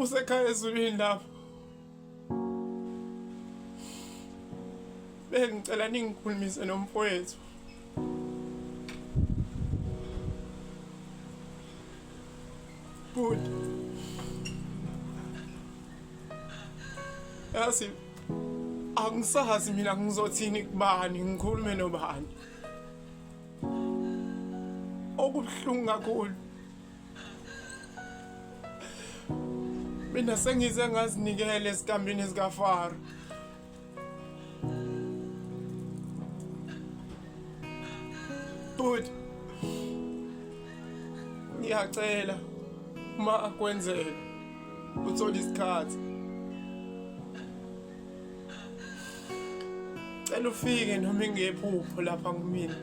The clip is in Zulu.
usekhaya ezulwini lapho. Bengicela ningikhulumise nomfowethu. Bhuti. Yazi angisazi mina ngizothini kubani, ngikhulume nobani. Okubuhlungu kakhulu. Mina sengize ngazinikela esikambini sikaFaro. Bhuti, ngiyacela uma kwenzeka uthola isikhathi, cela ufike noma ingephupho lapha kumina.